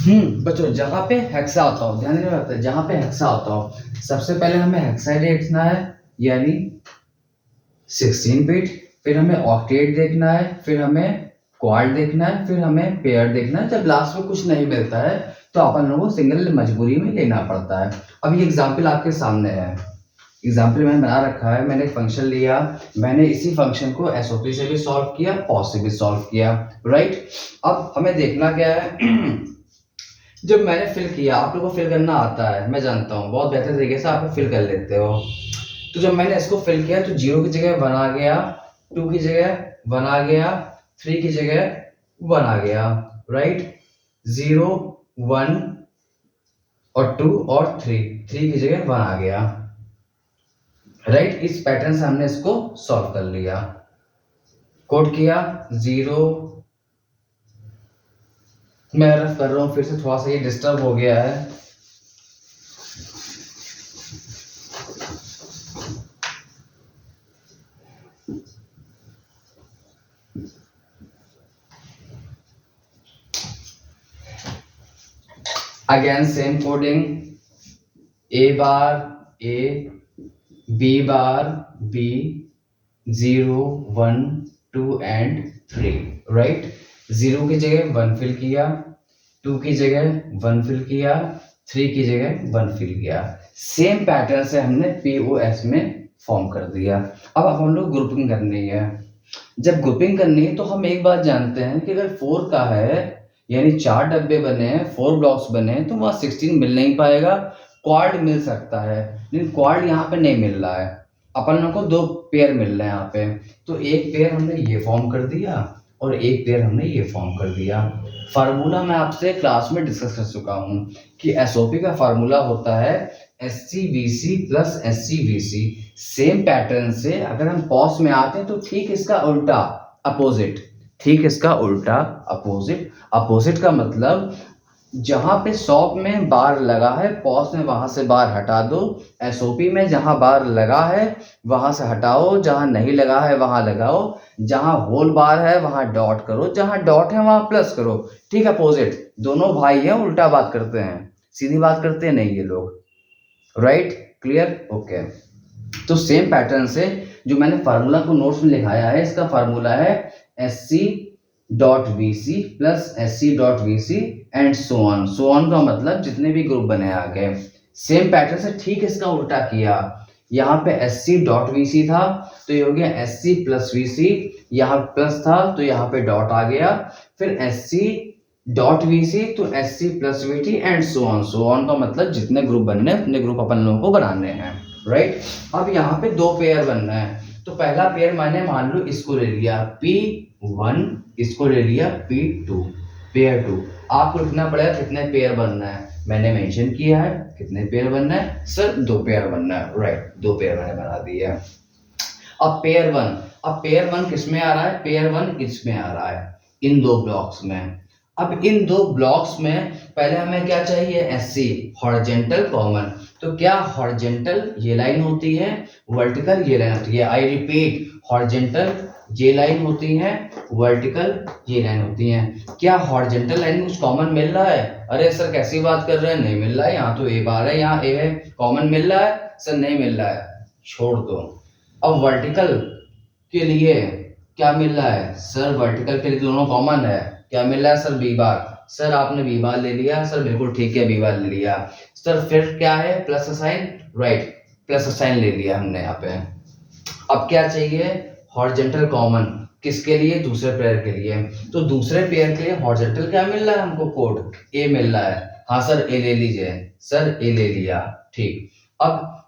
बच्चों जहाँ पे हेक्सा होता हो, ध्यान देना, जहाँ पे हेक्सा होता हो सबसे पहले हमें हेक्सा देखना है यानी 16 बिट, फिर हमें ऑक्टेट देखना है, फिर हमें क्वाड देखना है, फिर हमें पेयर देखना है। जब लास्ट में कुछ नहीं मिलता है तो अपन लोगों को सिंगल मजबूरी में लेना पड़ता है। अब ये एग्जाम्पल आपके सामने है, एग्जाम्पल मैंने बना रखा है। मैंने एक फंक्शन लिया, मैंने इसी फंक्शन को एसओपी से भी सॉल्व किया, पॉस से भी सॉल्व किया, राइट। अब हमें देखना क्या है जब मैंने फिल किया, आप लोगों को फिल करना आता है मैं जानता हूँ, बहुत बेहतर तरीके से आप फिल कर लेते हो। तो जब मैंने इसको फिल किया तो 0 की जगह 1 आ गया, 2 की जगह 1 आ गया, 3 की जगह 1 आ गया, राइट। 0 1 और 2 और 3 की जगह 1 आ गया, राइट। इस पैटर्न से हमने इसको सॉल्व कर लिया, कोड किया 0। मैं रफ कर रहा हूं फिर से, थोड़ा सा ये डिस्टर्ब हो गया है। Again same coding, a bar a, b bar b, 0 1 2 and 3, right. 0 की जगह 1 फिल किया, 2 की जगह 1 फिल किया, 3 की जगह 1 फिल किया। सेम पैटर्न से हमने पीओएस में फॉर्म कर दिया। अब हम लोग ग्रुपिंग करनी है। जब ग्रुपिंग करनी है तो हम एक बात जानते हैं कि अगर 4 का है यानी 4 डब्बे बने हैं, 4 ब्लॉक्स बने हैं, तो वहां 16 मिल नहीं पाएगा। क्वाड मिल सकता है लेकिन क्वाड यहाँ पे नहीं मिल रहा है। अपन लोगों को 2 पेयर मिल रहे हैं यहाँ पे, तो एक पेयर हमने ये फॉर्म कर दिया और एक पेयर हमने ये फॉर्म कर दिया। फार्मूला मैं आपसे क्लास में डिस्कस कर चुका हूँ कि एसओपी का फार्मूला होता है SCVC plus SCVC। Same pattern से अगर हम पॉस में आते हैं तो ठीक इसका उल्टा अपोजिट, ठीक इसका उल्टा अपोजिट। अपोजिट का मतलब जहां पे सॉप में बार लगा है पॉस में वहां से बार हटा दो, एसओपी में जहां बार लगा है वहां से हटाओ, जहां नहीं लगा है वहां लगाओ, जहां होल बार है वहां डॉट करो, जहां डॉट है वहां प्लस करो। ठीक अपोजिट, दोनों भाई हैं, उल्टा बात करते हैं, सीधी बात करते हैं नहीं ये लोग, राइट। Clear, okay. तो सेम पैटर्न से जो मैंने फार्मूला को नोट्स में लिखाया है, इसका फार्मूला है SC.VC plus SC.VC and so on का मतलब जितने भी ग्रुप बने आगे। सेम पैटर्न से ठीक इसका उल्टा किया, यहाँ पे SC.VC था तो ये हो गया SC प्लस VC, यहाँ प्लस था तो यहाँ पे डॉट आ गया, फिर SC.VC तो SC plus VT and so on का मतलब जितने ग्रुप बनने हैं उतने ग्रुप अपन लोगों को बनाने हैं, राइट। अब यहाँ पे 2 पेयर बनना है, तो पहला पेयर मैंने मान लो इसको ले लिया P1, इसको ले लिया P2, पेयर 2। आपको लिखना पड़ेगा कितने पेयर बनना है, मैंने मेंशन किया है कितने पेयर बनना है सर, 2 पेयर बनना है, राइट। 2 पेयर मैंने बना दिया। अब पेयर 1, अब पेयर 1 किस में आ रहा है, पेयर 1 इसमें आ रहा है इन 2 ब्लॉक्स में। अब इन 2 ब्लॉक्स में पहले हमें क्या चाहिए, SC हॉरिजॉन्टल कॉमन। तो क्या हॉरिजॉन्टल ये लाइन होती है, वर्टिकल ये लाइन होती है। आई रिपीट, हॉरिजॉन्टल ये लाइन होती है, वर्टिकल ये लाइन होती है। क्या हॉरिजॉन्टल लाइन में कुछ कॉमन मिल रहा है, अरे सर कैसी बात कर रहे हैं, नहीं मिल रहा है, यहाँ तो ए बार है, यहाँ ए है, कॉमन मिल रहा है सर, नहीं मिल रहा है, छोड़ दो। अब वर्टिकल के लिए क्या मिल रहा है सर, वर्टिकल के लिए दोनों कॉमन है, क्या मिल रहा है सर, बी बार। सर आपने बी बार ले लिया, सर बिल्कुल ठीक है, बी बार ले लिया। सर फिर क्या है, plus sign, right, plus sign ले लिया हमने यहाँ पे। अब क्या चाहिए, हॉरिजॉन्टल कॉमन, किसके लिए, दूसरे पेयर के लिए। तो दूसरे पेयर के लिए हॉरिजॉन्टल क्या मिल रहा है हमको, कोड ए मिल रहा है। हाँ सर ए ले लीजिए, सर ए ले लिया, ठीक। अब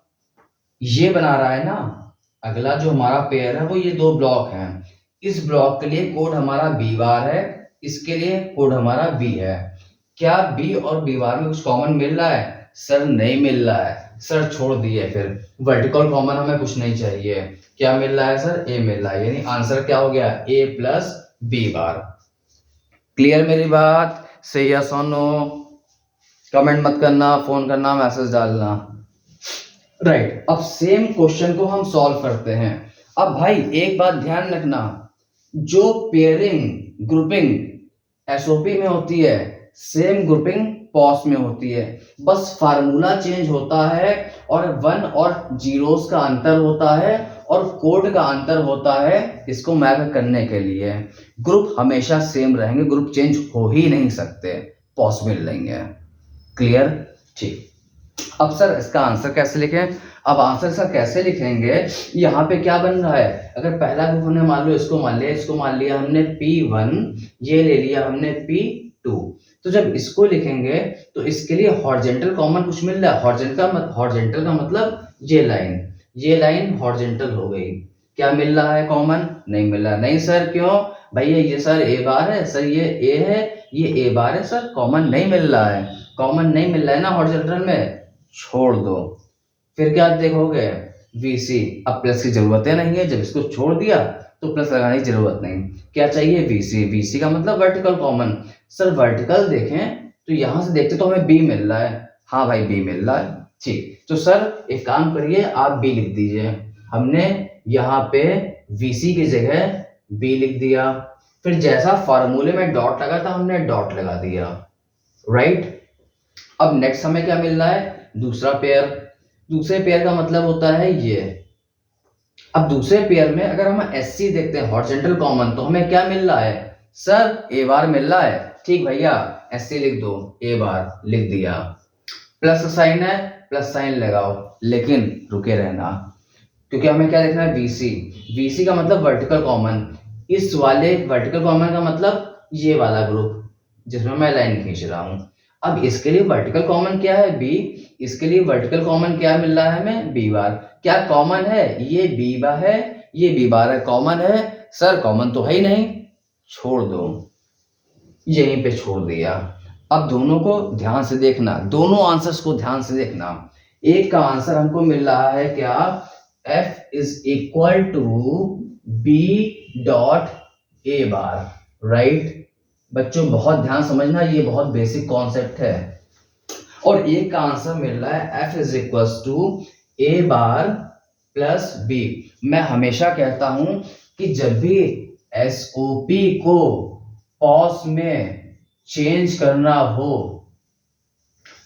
ये बना रहा है ना, अगला जो हमारा पेयर है वो ये 2 ब्लॉक हैं, इस ब्लॉक के लिए कोड हमारा बी बार है, इसके लिए कोड हमारा बी है। क्या बी और बी बार में कुछ कॉमन मिल रहा है, सर नहीं मिल रहा है, सर छोड़ दिए, फिर वर्टिकल कॉमन हमें कुछ नहीं चाहिए। क्या मिल रहा है सर, ए मिल रहा है, यानी आंसर क्या हो गया, ए प्लस बी बार। क्लियर मेरी बात, से यस और नो, कमेंट मत करना, फोन करना, मैसेज डालना, राइट। अब सेम क्वेश्चन को हम सॉल्व करते हैं। अब भाई एक बात ध्यान रखना, जो पेयरिंग ग्रुपिंग एसओपी में होती है सेम ग्रुपिंग पॉस में होती है, बस फार्मूला चेंज होता है और 1 और जीरोस का अंतर होता है और कोड का अंतर होता है इसको मैप करने के लिए। ग्रुप हमेशा सेम रहेंगे, ग्रुप चेंज हो ही नहीं सकते, पॉसिबल नहीं है। क्लियर? ठीक। अब सर इसका आंसर कैसे लिखें? अब आंसर सर कैसे लिखेंगे, यहाँ पे क्या बन रहा है, अगर पहला ग्रुप हमने मान लो इसको मान लिया, इसको मान लिया हमने P1, ये ले लिया हमने P2, तो जब इसको लिखेंगे तो इसके लिए हॉरिजॉन्टल कॉमन कुछ मिल रहा है। हॉरिजॉन्टल का मतलब ये लाइन हॉरिजॉन्टल हो गई। क्या मिल रहा है कॉमन? नहीं मिल रहा। नहीं सर क्यों भैया, ये सर ए बार है, सर ये ए है, ये ए बार है, सर कॉमन नहीं मिल रहा है। कॉमन नहीं मिल रहा है ना हॉरिजॉन्टल में, छोड़ दो। फिर क्या देखोगे, VC। अब प्लस की जरूरत नहीं है, जब इसको छोड़ दिया तो प्लस लगाने की जरूरत नहीं। क्या चाहिए? VC का मतलब वर्टिकल कॉमन। सर वर्टिकल देखें तो यहां से देखते तो हमें B मिल रहा है। हाँ भाई B मिल रहा है, ठीक। तो सर एक काम करिए, आप B लिख दीजिए। हमने यहाँ पे VC की जगह B लिख दिया। फिर जैसा फार्मूले में डॉट लगा था हमने डॉट लगा दिया, राइट। अब नेक्स्ट हमें क्या मिल रहा है? दूसरा पेयर। दूसरे पेयर का मतलब होता है ये। अब दूसरे पेयर में अगर हम SC देखते हैं हॉरिजॉन्टल कॉमन, तो हमें क्या मिल रहा है? सर A बार मिल रहा है। ठीक भैया, SC लिख दो, A बार लिख दिया। प्लस साइन है, प्लस साइन लगाओ, लेकिन रुके रहना क्योंकि हमें क्या देखना है? VC का मतलब वर्टिकल कॉमन। इस वाले वर्टिकल कॉमन का मतलब ये वाला ग्रुप जिसमें मैं लाइन खींच रहा हूं। अब इसके लिए वर्टिकल कॉमन क्या है? B। इसके लिए वर्टिकल कॉमन क्या मिल रहा है हमें? B बार। क्या कॉमन है? ये B बार है, ये B बार है। कॉमन है? सर कॉमन तो है ही नहीं, छोड़ दो, यहीं पे छोड़ दिया। अब दोनों को ध्यान से देखना, दोनों आंसर्स को ध्यान से देखना। एक का आंसर हमको मिल रहा है क्या? F is equal to B dot A bar, right. बच्चों बहुत ध्यान समझना, ये बहुत बेसिक कॉन्सेप्ट है। और एक का आंसर मिल रहा है F is equal to A bar plus B। मैं हमेशा कहता हूं कि जब भी SOP को पॉस में चेंज करना हो,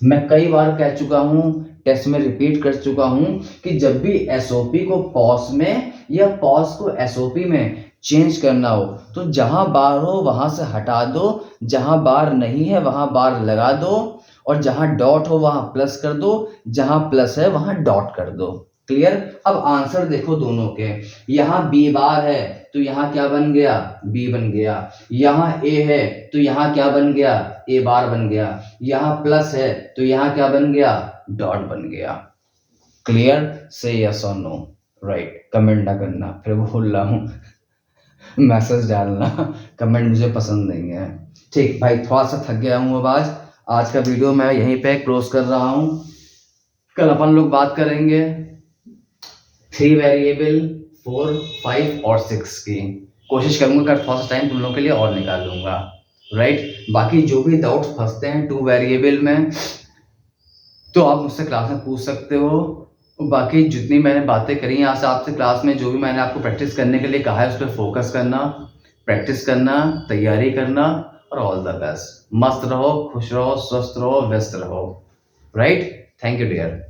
मैं कई बार कह चुका हूं, टेस्ट में रिपीट कर चुका हूं कि जब भी SOP को पॉस में या पॉस को SOP में चेंज करना हो तो जहां बार हो वहां से हटा दो, जहां बार नहीं है वहां बार लगा दो, और जहां डॉट हो वहां प्लस कर दो, जहां प्लस है वहां डॉट कर दो। क्लियर? अब आंसर देखो दोनों के। यहाँ B बार है तो यहाँ क्या बन गया? B बन गया। यहाँ A है तो यहाँ क्या बन गया? A बार बन गया। यहाँ प्लस है तो यहाँ क्या बन गया? डॉट बन गया। क्लियर? से यस और नो, राइट। कमेंट ना करना, फिर बोल रहा हूँ मैसेज डालना, कमेंट मुझे पसंद नहीं है। ठीक भाई, थोड़ा सा थक गया हूँ अब। आज का वीडियो मैं यहीं पे क्लोज कर रहा हूँ। कल अपन लोग बात करेंगे 3 वेरिएबल, 4, 5 और 6 की। कोशिश करूंगा कि थोड़ा सा टाइम तुम लोगों के लिए और निकाल लूंगा, राइट। बाकी जो भी डाउट्स फंसते हैं 2 वेरिएबल में तो आप मुझसे क्लास में पूछ सकते हो। बाकी जितनी मैंने बातें करी हैं आज से आपसे क्लास में, जो भी मैंने आपको प्रैक्टिस करने के लिए कहा है उस पर फोकस करना, प्रैक्टिस करना, तैयारी करना, और ऑल द बेस्ट। मस्त रहो, खुश रहो, स्वस्थ रहो, व्यस्त रहो, राइट। Thank you dear.